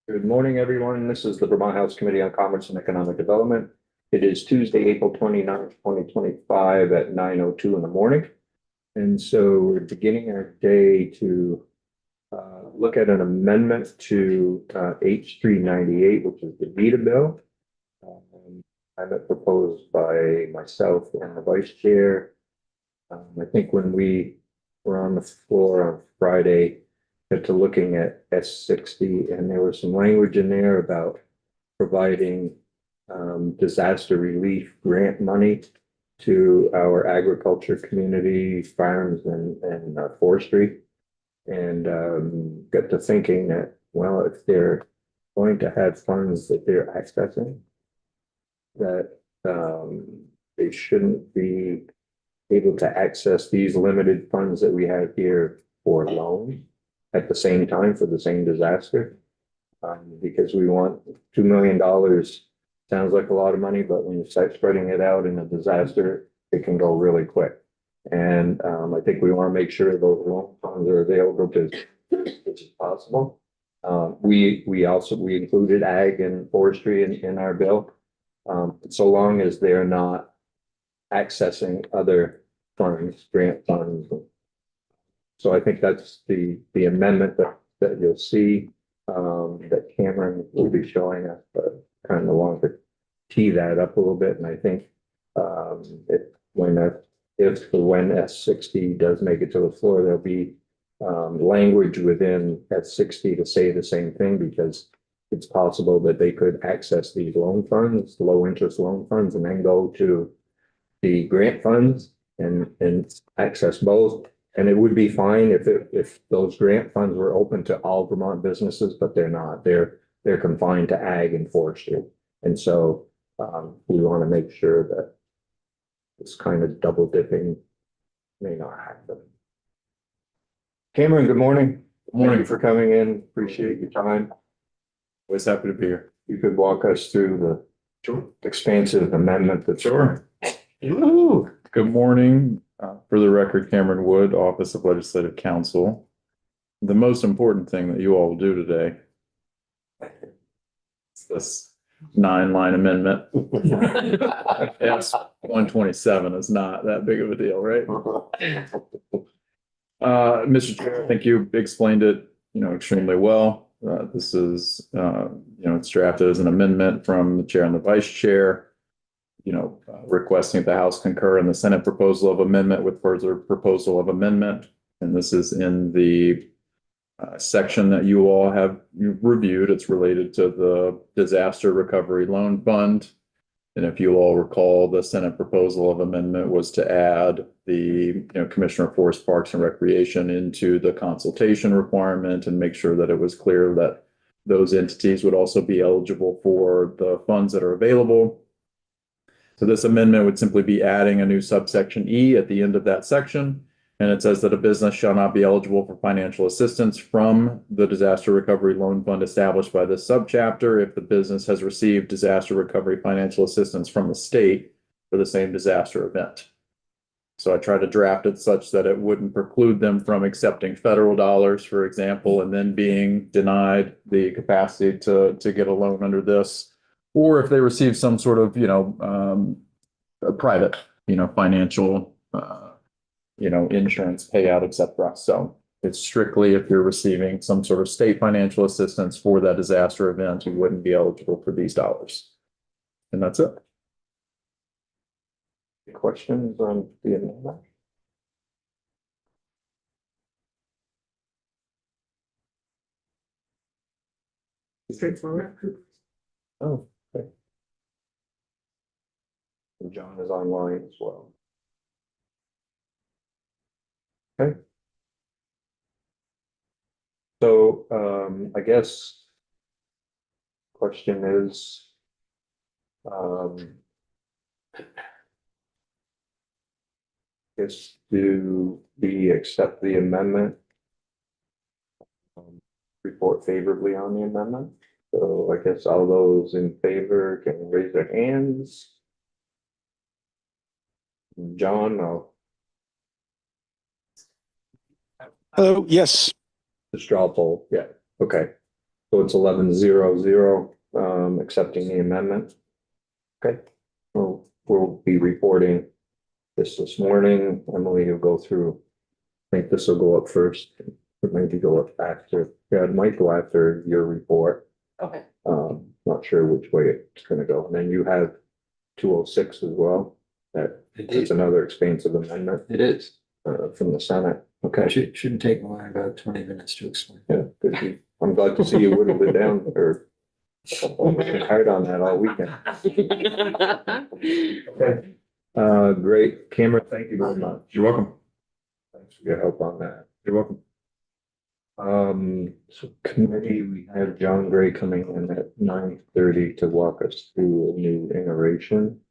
Good morning, everyone. This is the Vermont House Committee on Commerce and Economic Development. It is Tuesday, April 29th, 2025 at 9:02 in the morning. And so we're beginning our day to look at an amendment to H398, which is the VETA bill. Amendment proposed by myself and the vice chair. I think when we were on the floor on Friday, to looking at S60, and there was some language in there about providing disaster relief grant money to our agriculture community, farms and forestry. And got to thinking that, well, if they're going to have funds that they're accessing, that they shouldn't be able to access these limited funds that we have here for loans at the same time for the same disaster. Because we want $2 million, sounds like a lot of money, but when you start spreading it out in a disaster, it can go really quick. And I think we want to make sure those loan funds are available to as much as possible. We included ag and forestry in our bill, so long as they're not accessing other funds, grant funds. So I think that's the amendment that you'll see, that Cameron will be showing us, but kind of want to tee that up a little bit. And I think when S60 does make it to the floor, there'll be language within S60 to say the same thing, because it's possible that they could access these loan funds, low interest loan funds, and then go to the grant funds and access both. And it would be fine if those grant funds were open to all Vermont businesses, but they're not. They're confined to ag and forestry. And so we want to make sure that this kind of double dipping may not happen. Cameron, good morning. Good morning for coming in. Appreciate your time. Always happy to be here. You could walk us through the expansive amendment that's Sure. Good morning. For the record, Cameron Wood, Office of Legislative Counsel. The most important thing that you all will do today is this 9-line amendment. Yes, 127 is not that big of a deal, right? Mr. Chair, I think you explained it, extremely well. This is, it's drafted as an amendment from the chair and the vice chair. Requesting that the House concur in the Senate proposal of amendment with further proposal of amendment. And this is in the section that you all have reviewed. It's related to the Disaster Recovery Loan Fund. And if you all recall, the Senate proposal of amendment was to add the Commissioner of Forest, Parks and Recreation into the consultation requirement and make sure that it was clear that those entities would also be eligible for the funds that are available. So this amendment would simply be adding a new subsection E at the end of that section. And it says that a business shall not be eligible for financial assistance from the Disaster Recovery Loan Fund established by this subchapter if the business has received disaster recovery financial assistance from the state for the same disaster event. So I tried to draft it such that it wouldn't preclude them from accepting federal dollars, for example, and then being denied the capacity to get a loan under this. Or if they receive some sort of, a private, financial, insurance payout, etc. So it's strictly if you're receiving some sort of state financial assistance for that disaster event, you wouldn't be eligible for these dollars. And that's it. Questions on the amendment? Straightforward. Oh. John is online as well. Okay. So I guess question is do we accept the amendment? Report favorably on the amendment. So I guess all those in favor can raise their hands. John, no. Hello, yes. The straw poll, yeah, okay. So it's 11-0-0, accepting the amendment. Okay, we'll be reporting this morning. Emily, you'll go through. I think this will go up first, or maybe go up after. Yeah, it might go after your report. Okay. Not sure which way it's gonna go. And then you have 206 as well. That is another expansive amendment, It is. from the Senate. Okay. Shouldn't take more than about 20 minutes to explain. Yeah, good. I'm glad to see you whittled it down, or working hard on that all weekend. Okay. Great. Cameron, thank you very much. You're welcome. Thanks for your help on that. You're welcome. So committee, we have John Gray coming in at 9:30 to walk us through a new iteration.